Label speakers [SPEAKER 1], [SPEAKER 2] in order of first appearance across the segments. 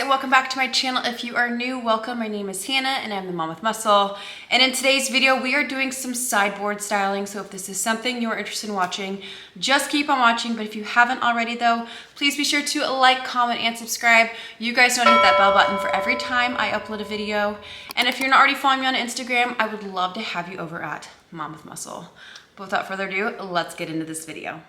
[SPEAKER 1] Welcome back to my channel. If you are new, welcome. My name is Hannah and I'm the mom with muscle. And in today's video, we are doing some sideboard styling. So if this is something you're interested in watching, just keep on watching. But if you haven't already though, please be sure to like, comment, and subscribe. You guys know to hit that bell button for every time I upload a video. And if you're not already following me on Instagram, I would love to have you over at Mom with Muscle. But without further ado, let's get into this video.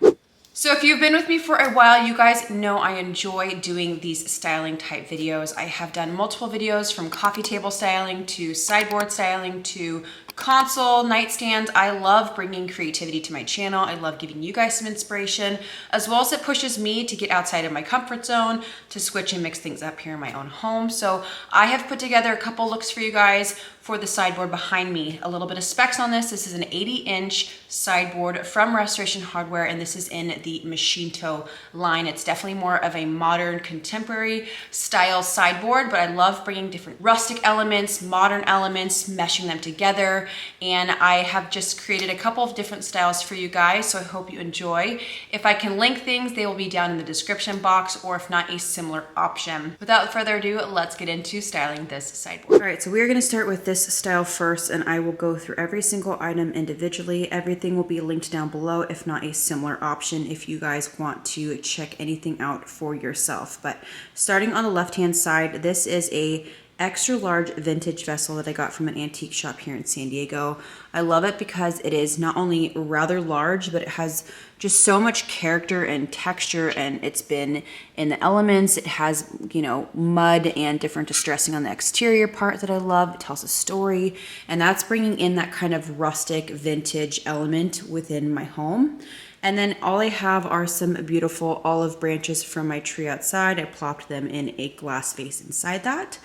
[SPEAKER 1] So if you've been with me for a while, you guys know I enjoy doing these styling type videos. I have done multiple videos from coffee table styling to sideboard styling to console, nightstands. I love bringing creativity to my channel. I love giving you guys some inspiration, as well as it pushes me to get outside of my comfort zone, to switch and mix things up here in my own home. So I have put together a couple looks for you guys for the sideboard behind me. A little bit of specs on this. This is an 80-inch sideboard from Restoration Hardware, and this is in the Machinto line. It's definitely more of a modern, contemporary style sideboard, but I love bringing different rustic elements, modern elements, meshing them together. And I have just created a couple of different styles for you guys, so I hope you enjoy. If I can link things, they will be down in the description box, or if not, a similar option. Without further ado, let's get into styling this sideboard. All right, so we're gonna start with this style first, and I will go through every single item individually. Everything will be linked down below, if not a similar option if you guys want to check anything out for yourself. But starting on the left-hand side, this is a extra large vintage vessel that I got from an antique shop here in San Diego. I love it because it is not only rather large, but it has just so much character and texture, and it's been in the elements. It has, you know, mud and different distressing on the exterior part that I love. It tells a story, and that's bringing in that kind of rustic vintage element within my home. And then all I have are some beautiful olive branches from my tree outside. I plopped them in a glass vase inside that.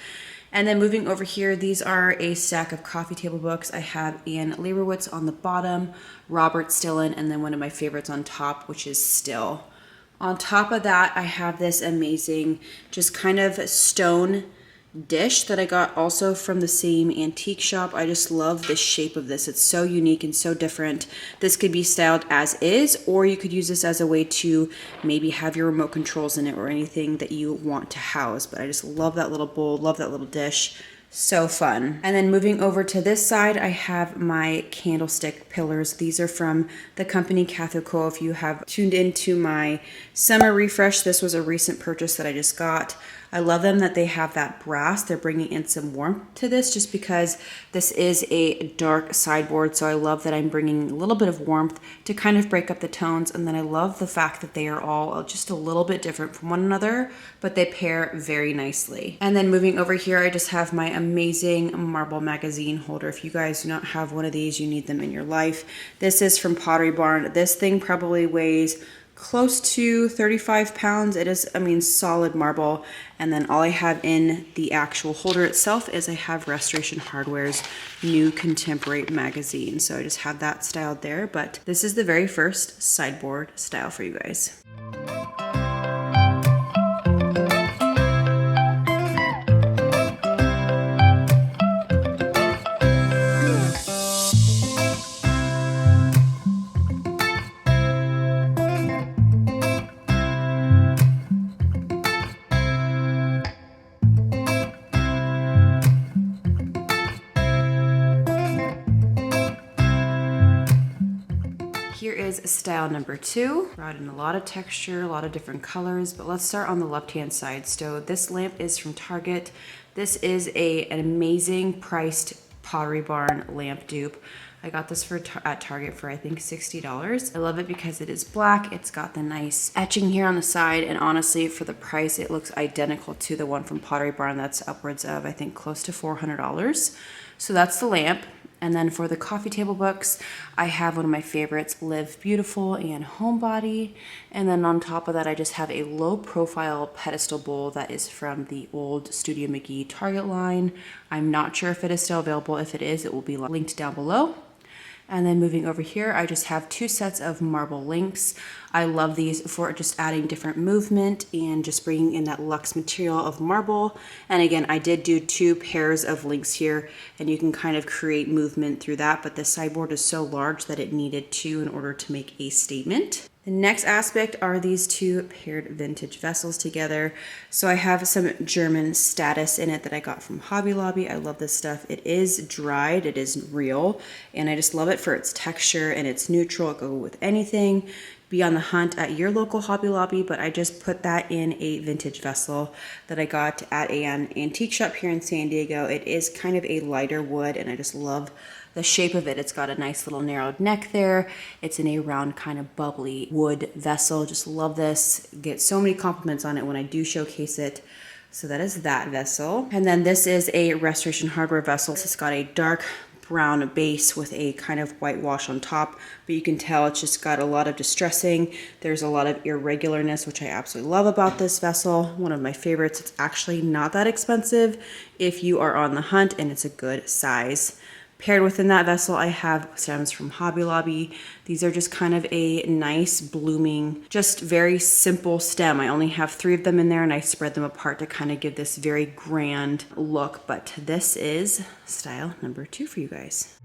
[SPEAKER 1] And then moving over here, these are a stack of coffee table books. I have Anne Leibowitz on the bottom, Robert Stillen, and then one of my favorites on top, which is Still. On top of that, I have this amazing, just kind of stone dish that I got also from the same antique shop. I just love the shape of this. It's so unique and so different. This could be styled as is, or you could use this as a way to maybe have your remote controls in it or anything that you want to house. But I just love that little bowl, love that little dish. So fun. And then moving over to this side, I have my candlestick pillars. These are from the company Xoxo. If you have tuned into my summer refresh, this was a recent purchase that I just got. I love them that they have that brass. They're bringing in some warmth to this just because this is a dark sideboard. So I love that I'm bringing a little bit of warmth to kind of break up the tones. And then I love the fact that they are all just a little bit different from one another, but they pair very nicely. And then moving over here, I just have my amazing marble magazine holder. If you guys do not have one of these, you need them in your life. This is from Pottery Barn. This thing probably weighs close to 35 pounds. It is, I mean, solid marble. And then all I have in the actual holder itself is I have Restoration Hardware's new contemporary magazine. So I just have that styled there, but this is the very first sideboard style for you guys. Here is style number 2. Brought in a lot of texture, a lot of different colors, but let's start on the left-hand side. So this lamp is from Target. This is an amazing priced Pottery Barn lamp dupe. I got this at Target for I think $60. I love it because it is black. It's got the nice etching here on the side, and honestly for the price it looks identical to the one from Pottery Barn that's upwards of I think close to $400. So that's the lamp. And then for the coffee table books, I have one of my favorites, Live Beautiful and Homebody. And then on top of that, I just have a low profile pedestal bowl that is from the old Studio McGee Target line. I'm not sure if it is still available. If it is, it will be linked down below. And then moving over here, I just have 2 sets of marble links. I love these for just adding different movement and just bringing in that luxe material of marble. And again, I did do 2 pairs of links here, and you can kind of create movement through that, but the sideboard is so large that it needed 2 in order to make a statement. The next aspect are these 2 paired vintage vessels together. So I have some German status in it that I got from Hobby Lobby. I love this stuff. It is dried, it is real, and I just love it for its texture and it's neutral. It goes with anything. Be on the hunt at your local Hobby Lobby, but I just put that in a vintage vessel that I got at an antique shop here in San Diego. It is kind of a lighter wood, and I just love the shape of it. It's got a nice little narrowed neck there. It's in a round kind of bubbly wood vessel. Just love this. Get so many compliments on it when I do showcase it. So that is that vessel. And then this is a Restoration Hardware vessel. It's got a dark brown base with a kind of whitewash on top, but you can tell it's just got a lot of distressing. There's a lot of irregularness, which I absolutely love about this vessel. One of my favorites. It's actually not that expensive if you are on the hunt, and it's a good size. Paired within that vessel, I have stems from Hobby Lobby. These are just kind of a nice blooming, just very simple stem. I only have 3 of them in there, and I spread them apart to kind of give this very grand look. But this is style number 2 for you guys.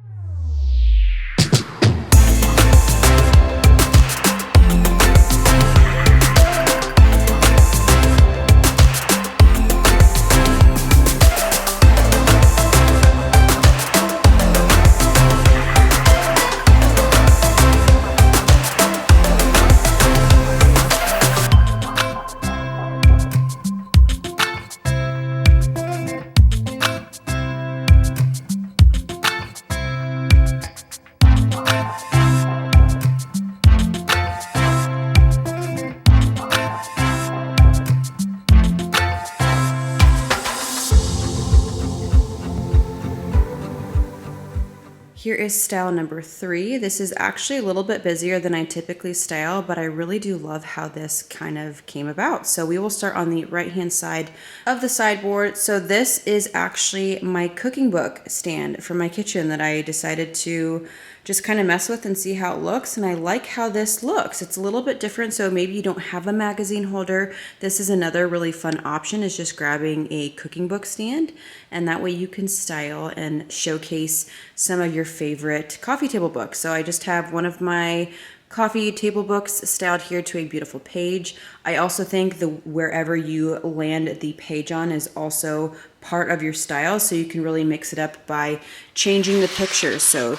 [SPEAKER 1] Here is style number 3. This is actually a little bit busier than I typically style, but I really do love how this kind of came about. So we will start on the right-hand side of the sideboard. So this is actually my cooking book stand for my kitchen that I decided to just kind of mess with and see how it looks. And I like how this looks. It's a little bit different. So maybe you don't have a magazine holder. This is another really fun option, is just grabbing a cooking book stand. And that way you can style and showcase some of your favorite coffee table books. So I just have one of my coffee table books styled here to a beautiful page. I also think the wherever you land the page on is also part of your style, so you can really mix it up by changing the pictures. So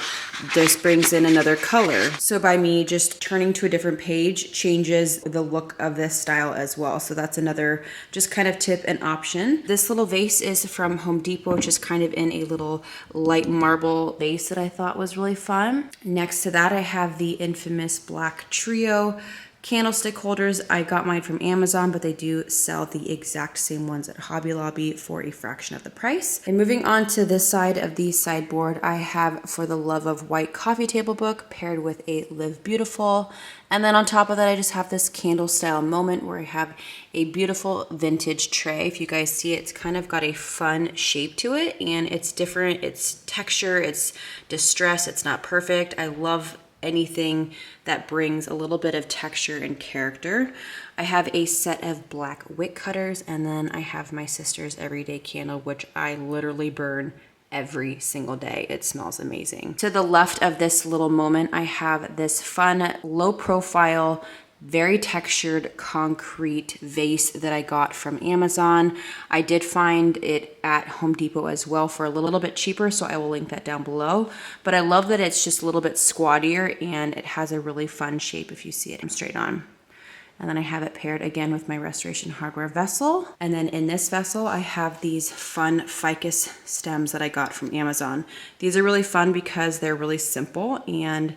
[SPEAKER 1] this brings in another color. So by me just turning to a different page changes the look of this style as well. So that's another just kind of tip and option. This little vase is from Home Depot, which is kind of in a little light marble vase that I thought was really fun. Next to that, I have the infamous black trio candlestick holders. I got mine from Amazon, but they do sell the exact same ones at Hobby Lobby for a fraction of the price. And moving on to this side of the sideboard, I have For the Love of White coffee table book paired with a Live Beautiful. And then on top of that, I just have this candle style moment where I have a beautiful vintage tray. If you guys see it, it's kind of got a fun shape to it, and it's different. It's texture, it's distress, it's not perfect. I love anything that brings a little bit of texture and character. I have a set of black wick cutters, and then I have my sister's everyday candle, which I literally burn every single day. It smells amazing. To the left of this little moment, I have this fun, low profile, very textured concrete vase that I got from Amazon. I did find it at Home Depot as well for a little bit cheaper, so I will link that down below. But I love that it's just a little bit squattier, and it has a really fun shape if you see it straight on. And then I have it paired again with my Restoration Hardware vessel. And then in this vessel, I have these fun ficus stems that I got from Amazon. These are really fun because they're really simple, and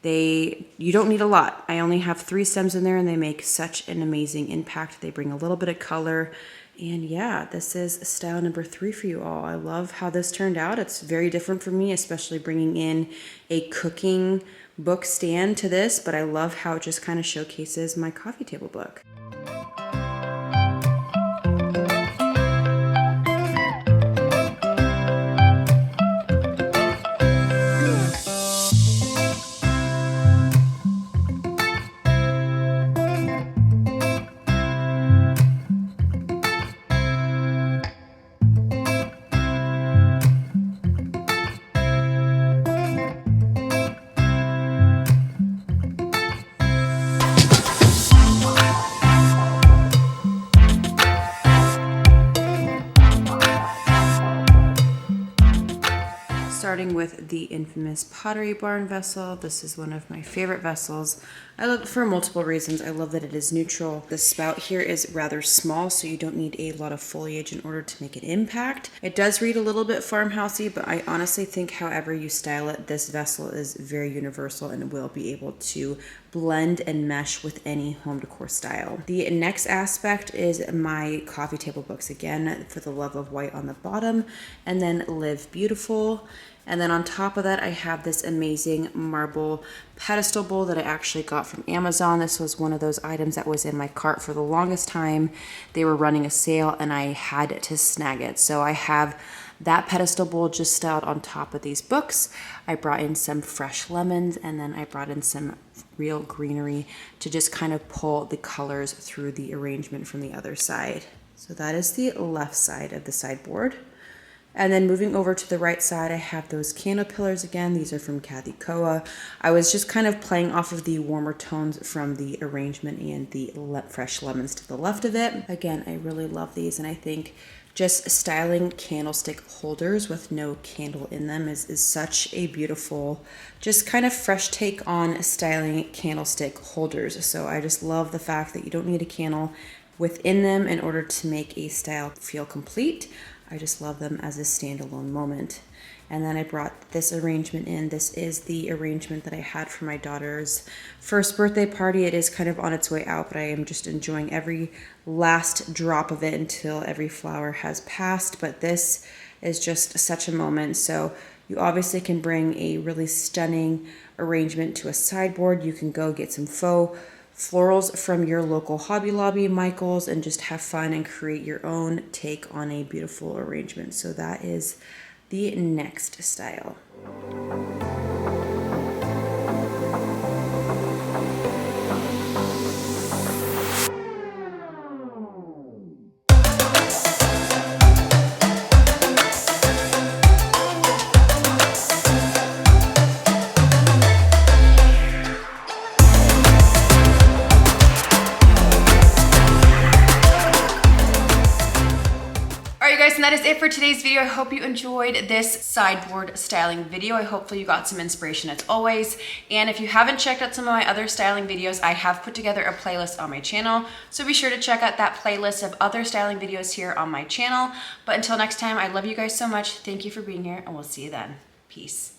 [SPEAKER 1] you don't need a lot. I only have 3 stems in there, and they make such an amazing impact. They bring a little bit of color. And yeah, this is style number 3 for you all. I love how this turned out. It's very different for me, especially bringing in a cooking book stand to this, but I love how it just kind of showcases my coffee table book. with the infamous Pottery Barn vessel. This is one of my favorite vessels. I love it for multiple reasons. I love that it is neutral. The spout here is rather small, so you don't need a lot of foliage in order to make an impact. It does read a little bit farmhousey, but I honestly think however you style it, this vessel is very universal and will be able to blend and mesh with any home decor style. The next aspect is my coffee table books. Again, For the Love of White on the bottom, and then Live Beautiful. And then on top of that, I have this amazing marble pedestal bowl that I actually got from Amazon. This was one of those items that was in my cart for the longest time. They were running a sale and I had to snag it. So I have that pedestal bowl just styled on top of these books. I brought in some fresh lemons, and then I brought in some real greenery to just kind of pull the colors through the arrangement from the other side. So that is the left side of the sideboard. And then moving over to the right side, I have those candle pillars again. These are from Kathy Koa. I was just kind of playing off of the warmer tones from the arrangement and the fresh lemons to the left of it. Again, I really love these, and I think just styling candlestick holders with no candle in them is such a beautiful, just kind of fresh take on styling candlestick holders. So I just love the fact that you don't need a candle within them in order to make a style feel complete. I just love them as a standalone moment. And then I brought this arrangement in. This is the arrangement that I had for my daughter's first birthday party. It is kind of on its way out, but I am just enjoying every last drop of it until every flower has passed. But this is just such a moment. So you obviously can bring a really stunning arrangement to a sideboard. You can go get some faux florals from your local Hobby Lobby, Michael's, and just have fun and create your own take on a beautiful arrangement. So that is the next style. And that is it for today's video. I hope you enjoyed this sideboard styling video. Hopefully you got some inspiration as always. And if you haven't checked out some of my other styling videos, I have put together a playlist on my channel. So be sure to check out that playlist of other styling videos here on my channel. But until next time, I love you guys so much. Thank you for being here, and we'll see you then. Peace.